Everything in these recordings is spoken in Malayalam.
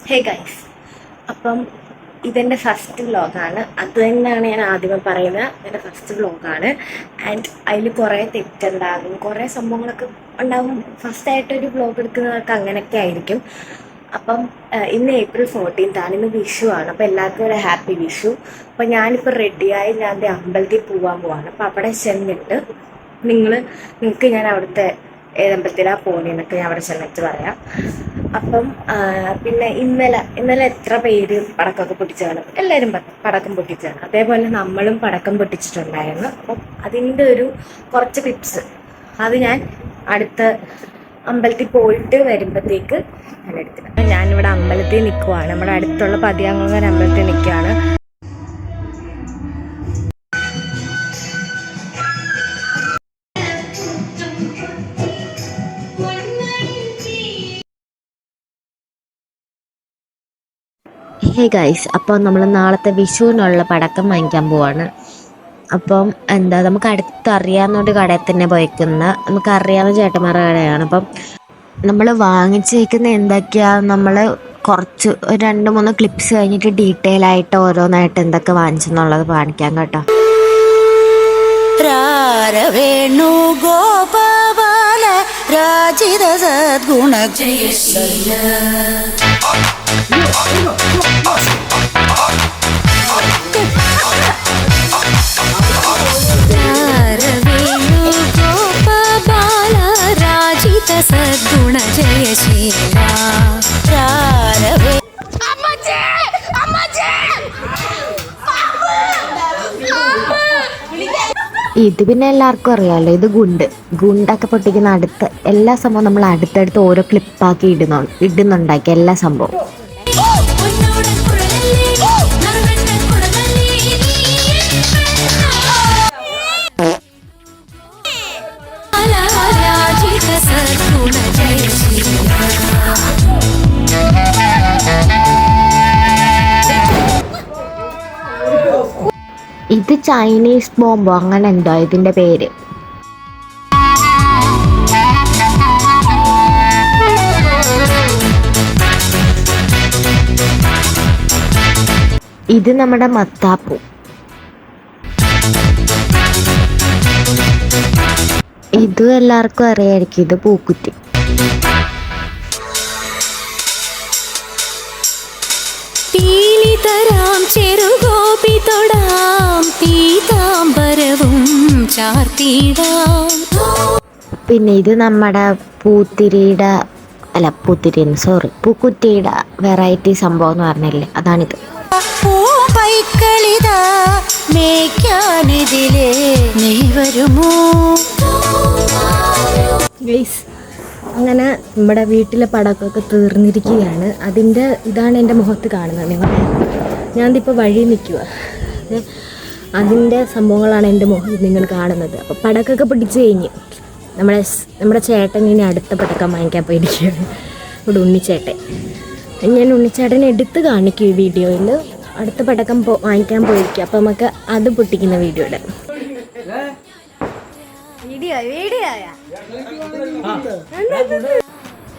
ഹേ ഗൈസ്, അപ്പം ഇതെൻ്റെ ഫസ്റ്റ് വ്ലോഗാണ്. അത് തന്നെയാണ് ഞാൻ ആദ്യമേ പറയുന്നത്. എൻ്റെ ഫസ്റ്റ് വ്ലോഗാണ്. ആൻഡ് അതിൽ കുറേ തെറ്റുണ്ടാകും, കുറേ സംഭവങ്ങളൊക്കെ ഉണ്ടാകും. ഫസ്റ്റായിട്ടൊരു വ്ലോഗ് എടുക്കുന്നവർക്ക് അങ്ങനെയൊക്കെ ആയിരിക്കും. അപ്പം ഇന്ന് April 14th ആണ്, ഇന്ന് വിഷു ആണ്. അപ്പോൾ എല്ലാവർക്കും ഒരു ഹാപ്പി വിഷു. അപ്പോൾ ഞാനിപ്പോൾ റെഡിയായി ഞാൻ അമ്പലത്തിൽ പോകാൻ പോവാണ്. അപ്പോൾ അവിടെ ചെന്നിട്ട് നിങ്ങൾക്ക് ഞാൻ അവിടുത്തെ ഏതമ്പലത്തിലാണ് പോകുന്നതെന്നൊക്കെ ഞാൻ അവിടെ ചെന്നിട്ട് പറയാം. അപ്പം പിന്നെ ഇന്നലെ എത്ര പേര് പടക്കമൊക്കെ പൊട്ടിച്ചാണ്? എല്ലാവരും പടക്കം പൊട്ടിച്ചാണ്. അതേപോലെ നമ്മളും പടക്കം പൊട്ടിച്ചിട്ടുണ്ടായിരുന്നു. അപ്പം അതിൻ്റെ കുറച്ച് ടിപ്സ് അത് ഞാൻ അടുത്ത അമ്പലത്തിൽ പോയിട്ട് വരുമ്പോഴത്തേക്ക് ഞാൻ എടുക്കുന്നത്. ഞാനിവിടെ അമ്പലത്തിൽ നിൽക്കുവാണ്. നമ്മുടെ അടുത്തുള്ള പതിയാങ്ങോങ്ങര അമ്പലത്തിൽ നിൽക്കുകയാണ്. ഹേ ഗൈസ്, അപ്പോൾ നമ്മൾ നാളത്തെ വിഷുവിനുള്ള പടക്കം വാങ്ങിക്കാൻ പോവാണ്. അപ്പം നമുക്ക് അടുത്തറിയാവുന്നൊരു കടയിൽ തന്നെ പോയിക്കുന്ന നമുക്കറിയാവുന്ന ചേട്ടന്മാരുടെ കടയാണ്. അപ്പം നമ്മൾ വാങ്ങിച്ച് വയ്ക്കുന്ന എന്തൊക്കെയാണ്, നമ്മൾ കുറച്ച് 2-3 ക്ലിപ്സ് കഴിഞ്ഞിട്ട് ഡീറ്റെയിൽ ആയിട്ട് ഓരോന്നായിട്ട് എന്തൊക്കെ വാങ്ങിച്ചെന്നുള്ളത് കാണിക്കാം കേട്ടോ. വേണു ഗോപാല രാജിത സദ്ഗുണ സദ്ഗുണ ജയശീല. ഇത് പിന്നെ എല്ലാവർക്കും അറിയാമല്ലോ, ഇത് ഗുണ്ടൊക്കെ പൊട്ടിക്കുന്ന എല്ലാ സംഭവം നമ്മൾ അടുത്തടുത്ത് ഓരോ ക്ലിപ്പാക്കി ഇടുന്നുണ്ടാക്കി എല്ലാ സംഭവം. ഇത് ചൈനീസ് ബോംബോ അങ്ങനെ എന്തോ ഇതിൻ്റെ പേര്. ഇത് നമ്മുടെ മത്താപ്പൂ. ഇതും എല്ലാവർക്കും അറിയായിരിക്കും, ഇത് പൂക്കുറ്റി. പീലിതരാം ചെറുഗോപി തൊടാം പീതാംബരവും ചാർത്തിടാം. പിന്നെ ഇത് നമ്മുടെ പൂക്കുറ്റിയുടെ വെറൈറ്റി സംഭവം എന്ന് പറഞ്ഞില്ലേ, അതാണിത്. പൂപ്പൈക്കളിതാ മേയ്ക്കാനിതിലേ നീ വരുമോ? ഗൈസ്, അങ്ങനെ നമ്മുടെ വീട്ടിലെ പടക്കമൊക്കെ തീർന്നിരിക്കുകയാണ്. ഇതാണ് എൻ്റെ മുഖത്ത് കാണുന്നത്. ഞാനിപ്പോൾ വഴി നിൽക്കുക, അതിൻ്റെ സംഭവങ്ങളാണ് എൻ്റെ മുഖം നിങ്ങൾ കാണുന്നത്. അപ്പോൾ പടക്കമൊക്കെ പിടിച്ച് കഴിഞ്ഞ് നമ്മുടെ ചേട്ടൻ ഇനി അടുത്ത പടക്കം വാങ്ങിക്കാൻ പോയിരിക്കുകയാണ്. ഇവിടെ ഉണ്ണിച്ചേട്ടൻ. ഞാൻ ഉണ്ണിച്ചേട്ടനെ എടുത്ത് കാണിക്കും ഈ വീഡിയോയിൽ. അടുത്ത പടക്കം വാങ്ങിക്കാൻ പോയിരിക്കുക. അപ്പോൾ നമുക്ക് അത് പൊട്ടിക്കുന്ന വീഡിയോ ഇടാം.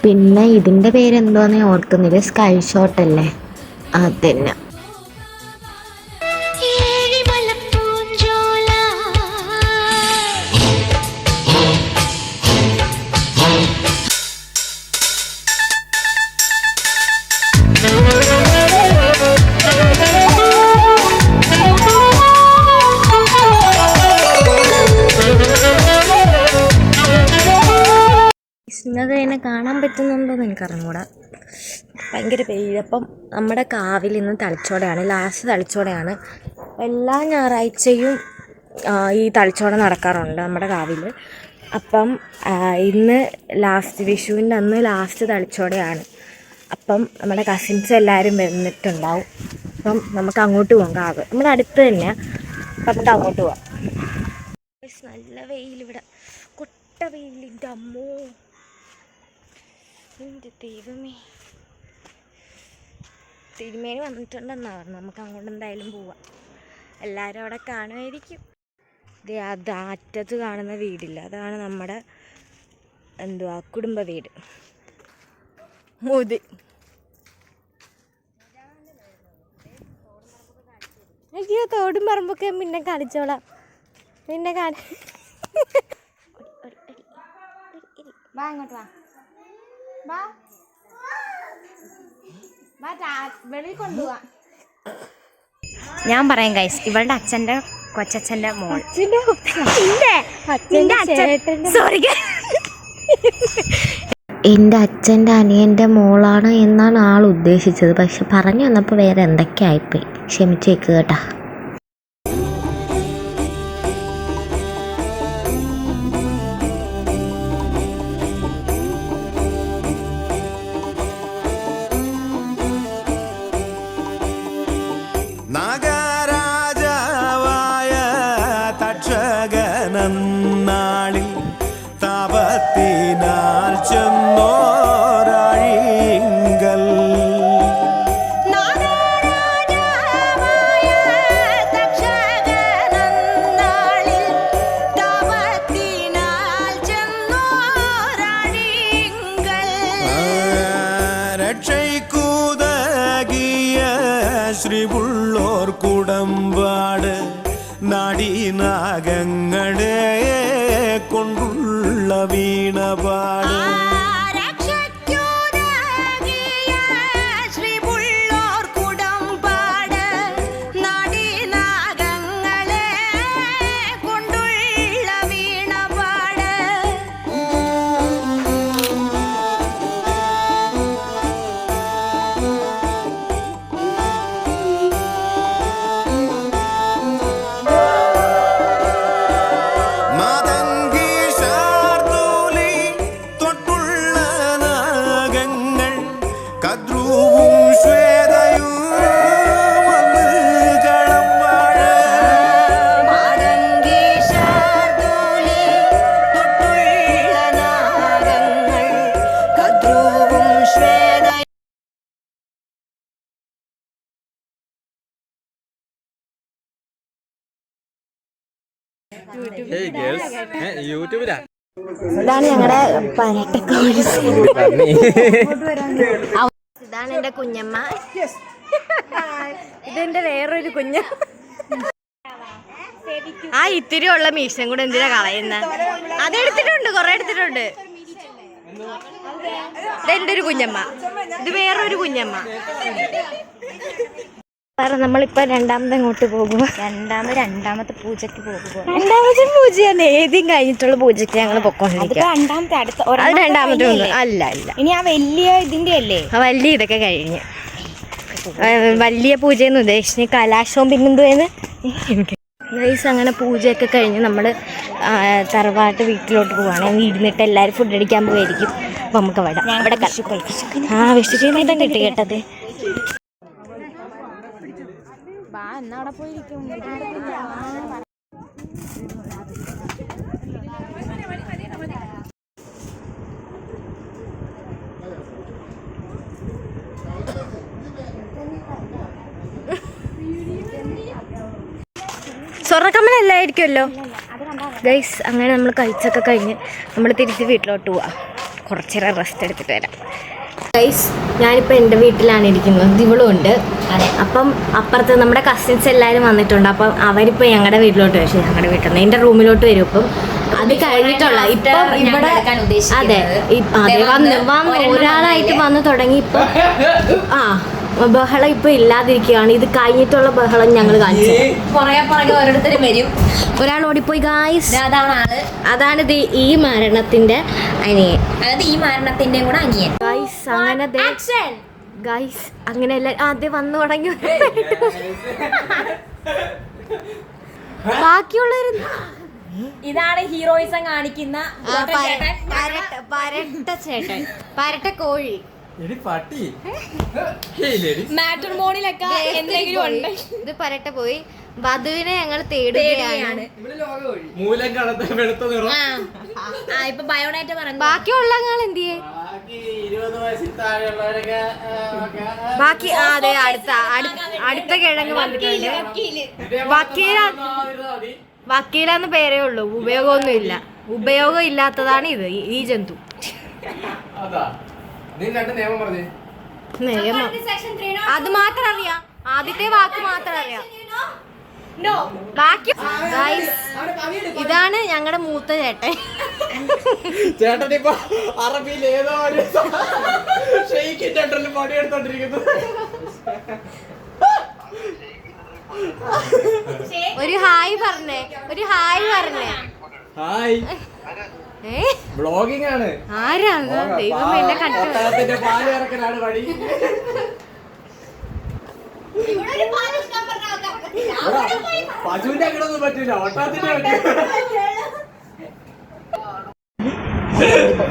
പിന്നെ ഇതിൻ്റെ പേരെന്തോന്ന് ഓർക്കുന്നില്ല, സ്കൈ ഷോട്ട് അല്ലേ, അതന്നെ. നിങ്ങൾക്ക് എന്നെ കാണാൻ പറ്റുന്നുണ്ടോയെന്ന് എനിക്കറിഞ്ഞൂടാ, ഭയങ്കര പെയ്യുക. അപ്പം നമ്മുടെ കാവിൽ ഇന്ന് തളിച്ചോടെയാണ്, ലാസ്റ്റ് തളിച്ചോടെയാണ്. എല്ലാ ഞായറാഴ്ചയും ഈ തളിച്ചോട നടക്കാറുണ്ട് നമ്മുടെ കാവിൽ. അപ്പം ഇന്ന് ലാസ്റ്റ് വിഷുവിൻ്റെ അന്ന് ലാസ്റ്റ് തളിച്ചോടെയാണ്. അപ്പം നമ്മുടെ കസിൻസ് എല്ലാവരും വന്നിട്ടുണ്ടാവും. അപ്പം നമുക്ക് അങ്ങോട്ട് പോകാം. കാവ് നമ്മുടെ അടുത്ത് തന്നെയാണ്. അപ്പം നമുക്ക് അങ്ങോട്ട് പോവാം. നല്ല വെയിലിവിടെ, കൊട്ട വെയിലിൻ്റെ അമ്മോ, എൻ്റെ ദൈവമേ. തിരുമേനി വന്നിട്ടുണ്ടെന്നാണ് പറഞ്ഞത്. നമുക്ക് അങ്ങോട്ട് എന്തായാലും പോവാം. എല്ലാവരും അവിടെ കാണുമായിരിക്കും. അത് അറ്റത്ത് കാണുന്ന വീടില്ല, അതാണ് നമ്മുടെ കുടുംബ വീട്. അയ്യോ തോടും പറമ്പൊക്കെ പിന്നെ കാണിച്ചോളാം. പിന്നെ വാ അങ്ങോട്ട് വാ വെളിയിൽ കൊണ്ടുപോവാ. ഞാൻ പറയാം ഗൈസ്, ഇവളുടെ അച്ഛൻ്റെ കൊച്ചച്ഛൻ്റെ മോൾ. എൻ്റെ അച്ഛൻ്റെ അനിയൻ്റെ മോളാണ് എന്നാണ് ആൾ ഉദ്ദേശിച്ചത്. പക്ഷെ പറഞ്ഞു വന്നപ്പോൾ വേറെ എന്തൊക്കെ ആയിപ്പോയി. ക്ഷമിച്ചേക്ക് കേട്ടാ. നാഗരാജാവായ തക്ഷകനാളിൽ താപത്തിനാൽ ചെന്നോരാഴിങ്കൽ രക്ഷയ്ക്കുതകിയ ശ്രീപുള്ളോർ കുടമ്പാട് നാടീനാഗങ്ങളെ കൊണ്ടുള്ള വീണപാട് യൂട്യൂബിലാ. ഇതാണ് ഞങ്ങളുടെ പരട്ടക്കോഴി. ഇതാണ് എന്റെ കുഞ്ഞമ്മ. ഇതെന്റെ വേറൊരു കുഞ്ഞ. ആ ഇത്തിരി ഉള്ള മീശം കൂടെ എന്തിനാ കളയുന്ന? അതെടുത്തിട്ടുണ്ട്, കൊറേ എടുത്തിട്ടുണ്ട്. ഇതെന്റെ ഒരു കുഞ്ഞമ്മ, ഇത് വേറൊരു കുഞ്ഞമ്മ. നമ്മളിപ്പോ രണ്ടാമത് എങ്ങോട്ട് പോകുക? രണ്ടാമത്തെ പൂജക്ക് പോകുക. രണ്ടാമത്തെ പൂജയാണ്, ഏതും കഴിഞ്ഞിട്ടുള്ള പൂജക്ക് ഞങ്ങൾ പൊക്കോണ്ടിരിക്കുക. രണ്ടാമത്തെ അല്ല അല്ല, ഇനി ആ വലിയ ഇതിന്റെ അല്ലേ? ആ വലിയ ഇതൊക്കെ കഴിഞ്ഞ് വലിയ പൂജയെന്ന് ഉദ്ദേശിച്ച് കലാശവും പിന്നെന്തുവേന്ന് ഗൈസ്. അങ്ങനെ പൂജയൊക്കെ കഴിഞ്ഞ് നമ്മൾ തറവാട്ട് വീട്ടിലോട്ട് പോവാണ്. ഇരുന്നിട്ട് എല്ലാവരും ഫുഡ് അടിക്കാൻ പോയിരിക്കും. അപ്പം നമുക്ക് അവിടെ വിഷു ചെയ്യുന്നേട്ടം കിട്ടി കേട്ടത്. എന്നവിടെ പോയിരിക്കും. സ്വർണ്ണക്കമ്മലല്ലായിരിക്കുമല്ലോ ഗൈസ്. അങ്ങനെ നമ്മൾ കഴിച്ചൊക്കെ കഴിഞ്ഞ് നമ്മൾ തിരിച്ച് വീട്ടിലോട്ട് പോവാം. കുറച്ചേരം റെസ്റ്റ് എടുത്തിട്ട് വരാം ഗൈസ്. ഞാനിപ്പോൾ എൻ്റെ വീട്ടിലാണ് ഇരിക്കുന്നത്, ഇവളും ഉണ്ട്. അപ്പം അപ്പുറത്ത് നമ്മുടെ കസിൻസ് എല്ലാവരും വന്നിട്ടുണ്ട്. അപ്പം അവരിപ്പോൾ ഞങ്ങളുടെ വീട്ടിലോട്ട് വരും. ഞങ്ങളുടെ വീട്ടിൽ നിന്ന് എൻ്റെ റൂമിലോട്ട് വരും. ഇപ്പം അത് കഴിഞ്ഞിട്ടുള്ള ഇപ്പം ഇവിടെ അതെ വന്ന് ഒരാളായിട്ട് വന്ന് തുടങ്ങി. ഇപ്പം ബഹളം ഇപ്പൊ ഇല്ലാതിരിക്കുകയാണ്. ഇത് കഴിഞ്ഞിട്ടുള്ള ബഹളം ഞങ്ങൾ കാണിച്ചു. പുറകെ ഓരോരുത്തരും വരും. ഒരാൾ ഓടിപ്പോയി ഗായ്സ്. അതാണ് ഈ മരണത്തിന്റെ അനിയൻ, അതായത് ഈ മരണത്തിന്റെ കൂടെ അനിയൻ ഗായ്സ്. അങ്ങനെ ഗായ്സ് അങ്ങനെയല്ല ആദ്യം വന്നു തുടങ്ങി. ബാക്കിയുള്ളവർ ഇതാണ് ഹീറോയിസം കാണിക്കുന്ന പരട്ട കോഴി. മാട്രിമോണിലൊക്കെ എന്തെങ്കിലും ഉണ്ട്. ഇത് പരട്ട പോയി. വധുവിനെ ഞങ്ങൾ തേടുകയാണ്. ഇപ്പൊ ബയോഡാറ്റ പറഞ്ഞു. ബാക്കിയുള്ള എന്ത് ചെയ്യേ? ബാക്കി അതെ അടുത്ത കിഴങ്ങ് വന്നിട്ടുണ്ട്. വക്കീലാന്ന് പേരേ ഉള്ളൂ, ഉപയോഗമൊന്നും ഇല്ല. ഉപയോഗം ഇല്ലാത്തതാണ് ഇത്, ഈ ജന്തു. നിയമം അത് മാത്രം അറിയാം. ആദ്യത്തെ വാക്ക് മാത്രം അറിയാം. ബാക്കി ഇതാണ് ഞങ്ങളുടെ മൂത്ത ചേട്ടൻ. ചേട്ടനിപ്പോ അറബിയിൽ ഏതോ ഒരു പണിയെടുത്തോണ്ടിരിക്കുന്നു. ഒരു ഹായ് പറഞ്ഞേ, ഒരു ഹായ് പറഞ്ഞേ. ഹായ്, ബ്ലോഗിംഗ് ആണ്. ആരാണ് ദൈവം എന്നെ കണ്ടു. പാല് ഇറക്കലാണ് പണി. പശുവിന്റെ അങ്ങനൊന്നും പറ്റില്ല, ഒട്ടാത്തിന്റെ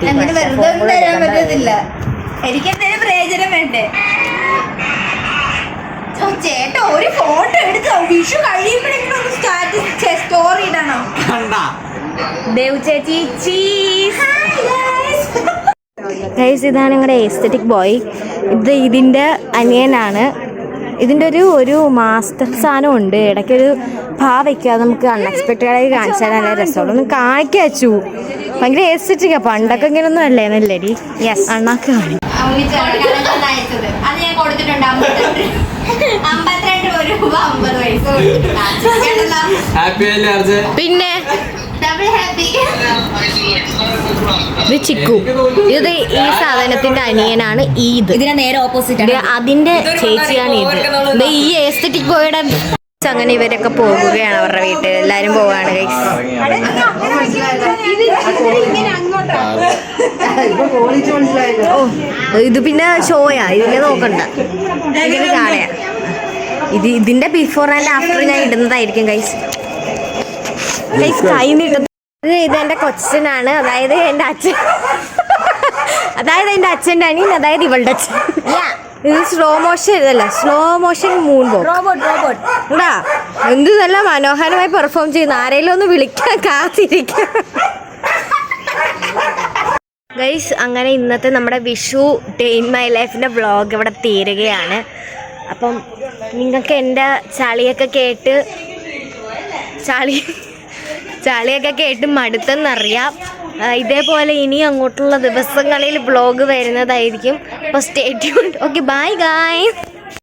അങ്ങനെ വെറുതെ ഒന്നും തരാൻ പറ്റത്തില്ല. എനിക്കെന്തെങ്കിലും പ്രയോജനം വേണ്ടേ? ചേട്ടാ ഒരു ഫോട്ടോ എടുത്തോ, വിഷു കഴിയുമ്പോഴെങ്കിലും ഒന്ന് സ്റ്റാറ്റസ് സ്റ്റോറി ഇടണം. ദേവ് ചേച്ചി ചീസ്. ഗൈസ്, ഇതാണ് ഞങ്ങളുടെ എസ്തെറ്റിക് ബോയ്. ഇതിൻ്റെ അനിയനാണ്. ഇതിൻ്റെ ഒരു മാസ്റ്റർ സാധനം ഉണ്ട്. ഇടയ്ക്കൊരു വയ്ക്കുക, നമുക്ക് അൺഎക്സ്പെക്റ്റഡായി കാണിച്ചാൽ നല്ല രസമുള്ളൂ. ഒന്ന് കാണിക്കാൻ വെച്ചു. ഭയങ്കര എസ്തെറ്റിക്കാ. പണ്ടൊക്കെ ഇങ്ങനൊന്നും അല്ലേ നല്ലടി. യെസ്, അണ്ണാക്ക് കാണി. അത് ഞാൻ കൊടുത്തിട്ടുണ്ട് 52 രൂപ 50 പൈസ കൊടുത്തിട്ടുണ്ട്. പിന്നെ ഡബിൾ ഹാപ്പി. ഇത് ചിക്കു. ഇത് ഈ സാധനത്തിന്റെ അനിയനാണ്. ഇതിനെ നേരെ ഓപ്പോസിറ്റ് അതിന്റെ ചേച്ചിയാണ് ഇത്. ഈ എസ്തെറ്റിക് ബോയുടെ അങ്ങനെ ഇവരൊക്കെ പോകുകയാണ് അവരുടെ വീട്ടിൽ. എല്ലാരും പോവാണ് ഗൈസ്. ഇത് പിന്നെ ഷോയാ, ഇതിനെ നോക്കണ്ട, ഇതിന് കാണാ. ഇതിന്റെ ബിഫോർ ആൻഡ് ആഫ്റ്റർ ഞാൻ ഇടുന്നതായിരിക്കും ഗൈസ്. കൈ നീട്ടും. ഇതെന്റെ കൊച്ചനാണ്, അതായത് എന്റെ അച്ഛൻ, അതായത് എന്റെ അച്ഛൻ്റെ അനിയൻ, അതായത് ഇവളുടെ അച്ഛൻ. ഇത് സ്ലോ മോഷൻ ഇതല്ല, സ്ലോ മോഷൻ മൂൺ റോബോട്ട്. എന്താ എന്ത് നല്ല മനോഹരമായി പെർഫോം ചെയ്യുന്നു. ആരെങ്കിലും ഒന്ന് വിളിക്കാൻ കാത്തിരിക്കുക ഗൈസ്. അങ്ങനെ ഇന്നത്തെ നമ്മുടെ വിഷു ഡേ ഇൻ മൈ ലൈഫിൻ്റെ വ്ളോഗ് ഇവിടെ തീരുകയാണ്. അപ്പം നിങ്ങൾക്ക് എൻ്റെ ചളിയൊക്കെ കേട്ട് മടുത്തെന്നറിയാം. ഇതേപോലെ ഇനി അങ്ങോട്ടുള്ള ദിവസങ്ങളിൽ വ്ളോഗ് വരുന്നതായിരിക്കും. അപ്പോൾ stay tuned. Okay, bye guys.